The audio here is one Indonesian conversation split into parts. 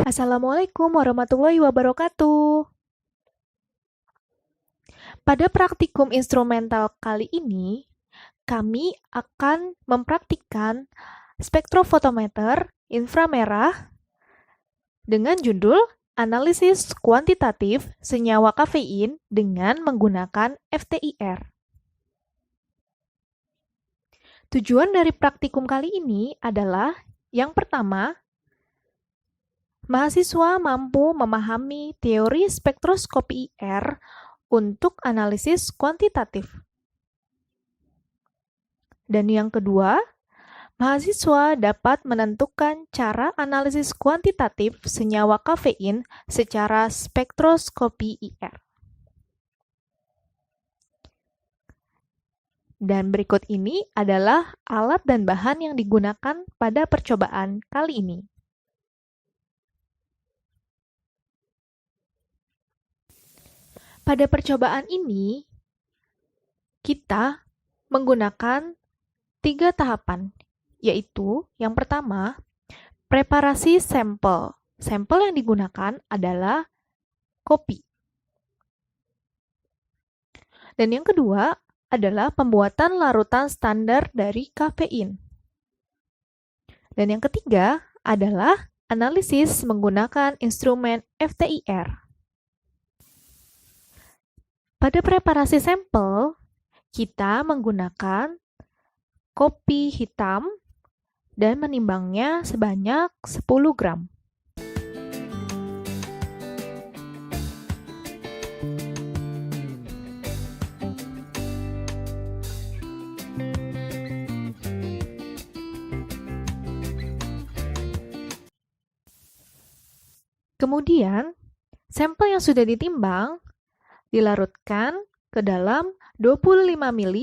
Assalamualaikum warahmatullahi wabarakatuh. Pada praktikum instrumental kali ini, kami akan mempraktikkan spektrofotometer inframerah dengan judul Analisis Kuantitatif Senyawa Kafein dengan menggunakan FTIR. Tujuan dari praktikum kali ini adalah yang pertama, mahasiswa mampu memahami teori spektroskopi IR untuk analisis kuantitatif. Dan yang kedua, mahasiswa dapat menentukan cara analisis kuantitatif senyawa kafein secara spektroskopi IR. Dan berikut ini adalah alat dan bahan yang digunakan pada percobaan kali ini. Pada percobaan ini, kita menggunakan 3 tahapan, yaitu yang pertama, preparasi sampel. Sampel yang digunakan adalah kopi. Dan yang kedua adalah pembuatan larutan standar dari kafein. Dan yang ketiga adalah analisis menggunakan instrumen FTIR. Pada preparasi sampel, kita menggunakan kopi hitam dan menimbangnya sebanyak 10 gram. Kemudian, sampel yang sudah ditimbang dilarutkan ke dalam 25 ml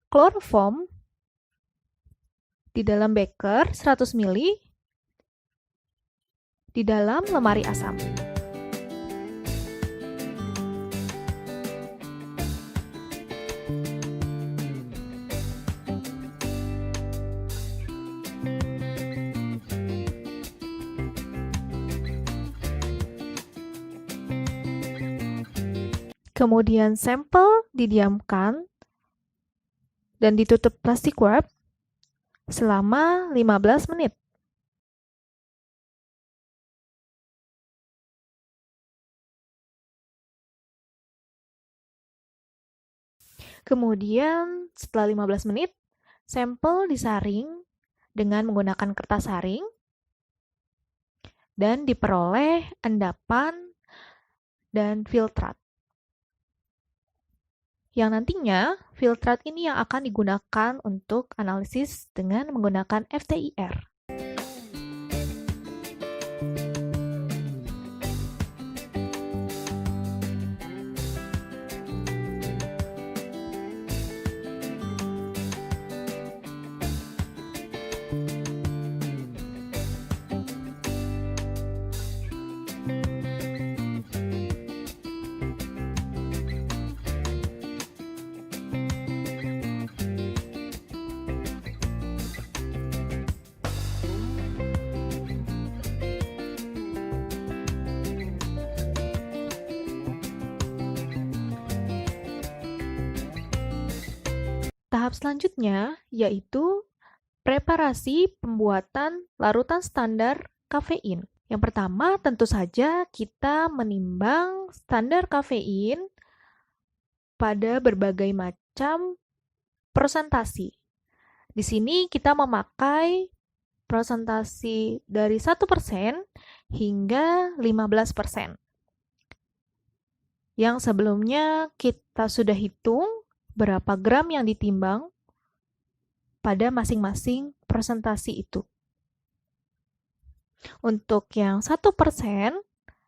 kloroform di dalam beker 100 ml di dalam lemari asam. Kemudian sampel didiamkan dan ditutup plastik wrap selama 15 menit. Kemudian setelah 15 menit, sampel disaring dengan menggunakan kertas saring dan diperoleh endapan dan filtrat. Yang nantinya, filtrat ini yang akan digunakan untuk analisis dengan menggunakan FTIR. Tahap selanjutnya yaitu preparasi pembuatan larutan standar kafein. Yang pertama tentu saja kita menimbang standar kafein pada berbagai macam persentasi. Di sini kita memakai persentasi dari 1% hingga 15%. Yang sebelumnya kita sudah hitung berapa gram yang ditimbang pada masing-masing presentasi itu. Untuk yang 1%,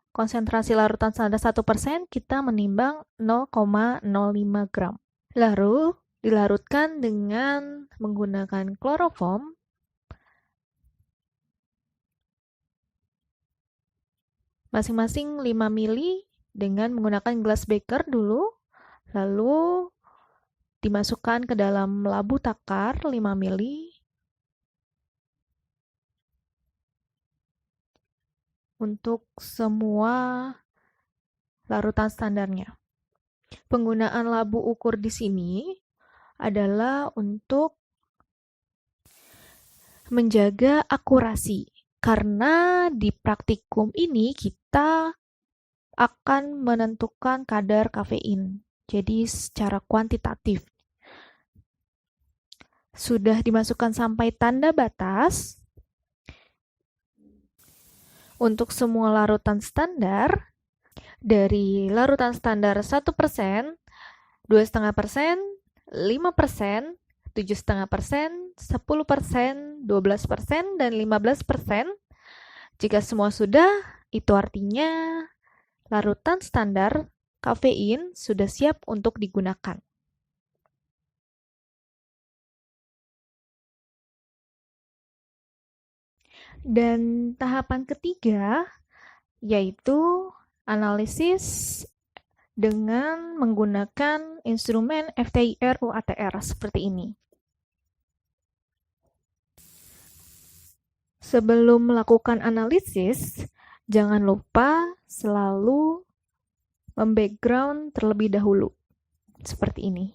konsentrasi larutan standar 1%, kita menimbang 0,05 gram. Lalu dilarutkan dengan menggunakan kloroform masing-masing 5 ml dengan menggunakan gelas beker dulu, lalu dimasukkan ke dalam labu takar 5 ml. untuk semua larutan standarnya. Penggunaan labu ukur di sini adalah untuk menjaga akurasi, karena di praktikum ini kita akan menentukan kadar kafein, jadi secara kuantitatif. Sudah dimasukkan sampai tanda batas. Untuk semua larutan standar, dari larutan standar 1%, 2,5%, 5%, 7,5%, 10%, 12%, dan 15%. Jika semua sudah, itu artinya larutan standar kafein sudah siap untuk digunakan. Dan tahapan ketiga yaitu analisis dengan menggunakan instrumen FTIR UATR seperti ini. Sebelum melakukan analisis, jangan lupa selalu membackground terlebih dahulu, seperti ini.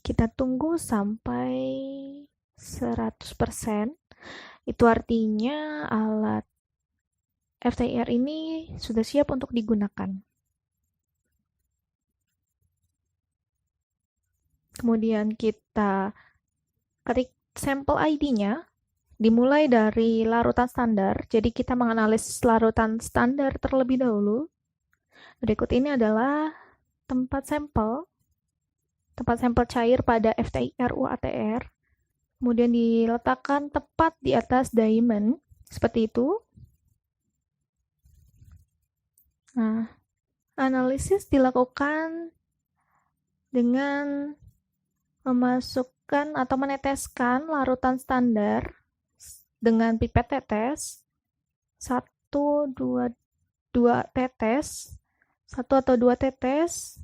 Kita tunggu sampai 100%. Itu artinya alat FTIR ini sudah siap untuk digunakan. Kemudian kita ketik sampel ID-nya, dimulai dari larutan standar. Jadi kita menganalisis larutan standar terlebih dahulu. Berikut ini adalah tempat sampel cair pada FTIR UATR. Kemudian diletakkan tepat di atas diamond, seperti itu. Nah, analisis dilakukan dengan memasukkan atau meneteskan larutan standar dengan pipet tetes, 1 atau 2 tetes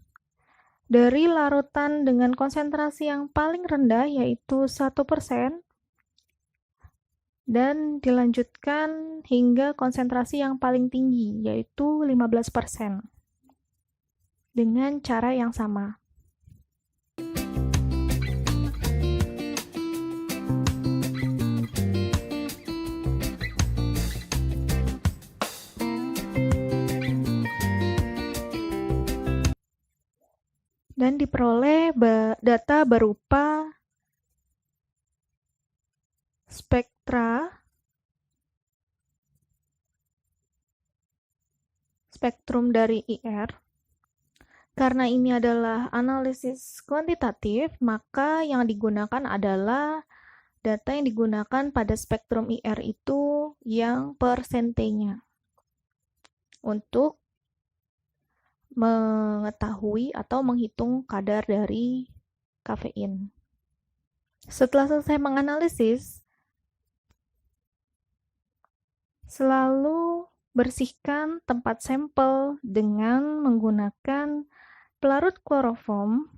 dari larutan dengan konsentrasi yang paling rendah yaitu 1%, dan dilanjutkan hingga konsentrasi yang paling tinggi yaitu 15% dengan cara yang sama. Dan diperoleh data berupa spektrum dari IR. Karena ini adalah analisis kuantitatif, maka yang digunakan adalah data yang digunakan pada spektrum IR itu yang persentenya untuk mengetahui atau menghitung kadar dari kafein. Setelah selesai menganalisis, selalu bersihkan tempat sampel dengan menggunakan pelarut kloroform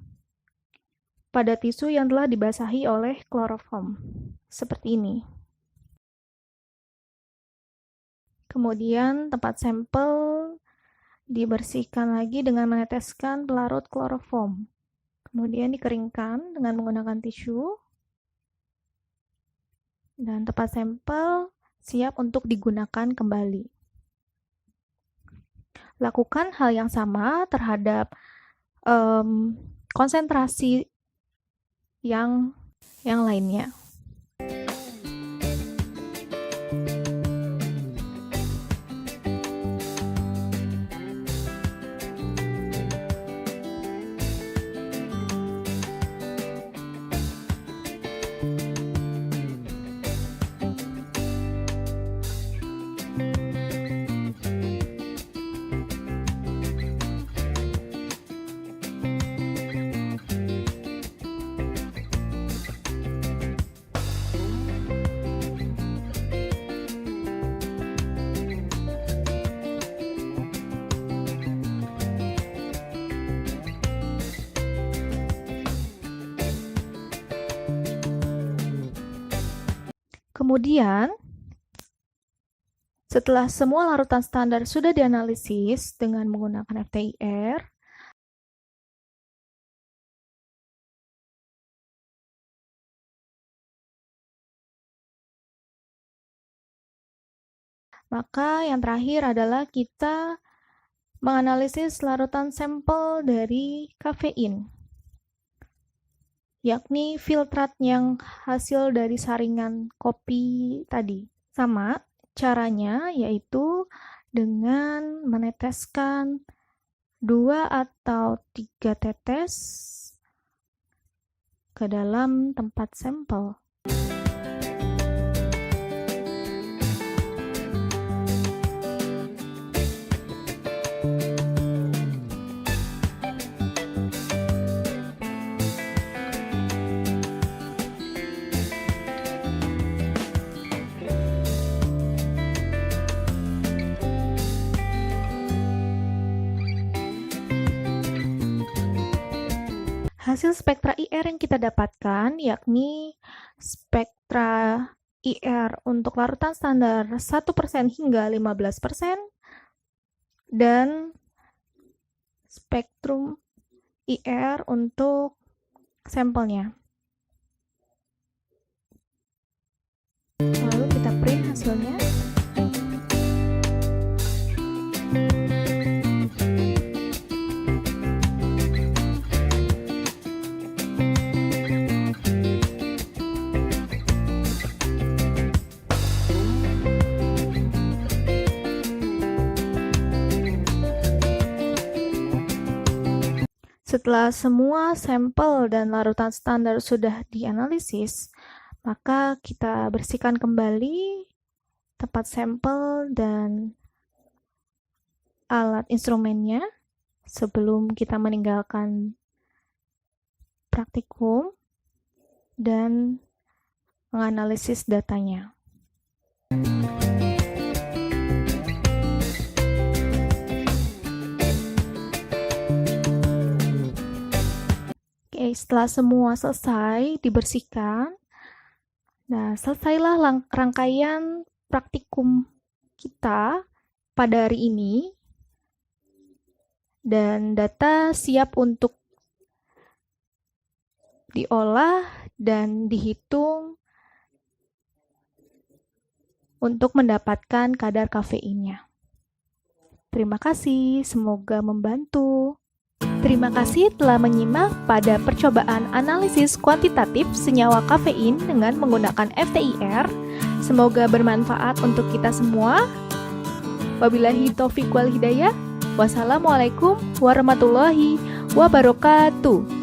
pada tisu yang telah dibasahi oleh kloroform, seperti ini. Kemudian tempat sampel dibersihkan lagi dengan meneteskan pelarut kloroform. Kemudian dikeringkan dengan menggunakan tisu. Dan tempat sampel siap untuk digunakan kembali. Lakukan hal yang sama terhadap konsentrasi yang lainnya. Kemudian, setelah semua larutan standar sudah dianalisis dengan menggunakan FTIR, maka yang terakhir adalah kita menganalisis larutan sampel dari kafein, yakni filtrat yang hasil dari saringan kopi tadi. Sama caranya yaitu dengan meneteskan 2 atau 3 tetes ke dalam tempat sampel. Hasil spektra IR yang kita dapatkan yakni spektra IR untuk larutan standar 1% hingga 15% dan spektrum IR untuk sampelnya. Lalu kita print hasilnya. Setelah semua sampel dan larutan standar sudah dianalisis, maka kita bersihkan kembali tempat sampel dan alat instrumennya sebelum kita meninggalkan praktikum dan menganalisis datanya. Setelah semua selesai dibersihkan, nah selesailah rangkaian praktikum kita pada hari ini dan data siap untuk diolah dan dihitung untuk mendapatkan kadar kafeinnya. Terima kasih, semoga membantu. Terima kasih telah menyimak pada percobaan analisis kuantitatif senyawa kafein dengan menggunakan FTIR. Semoga bermanfaat untuk kita semua. Wabillahi taufiq wal hidayah. Wassalamualaikum warahmatullahi wabarakatuh.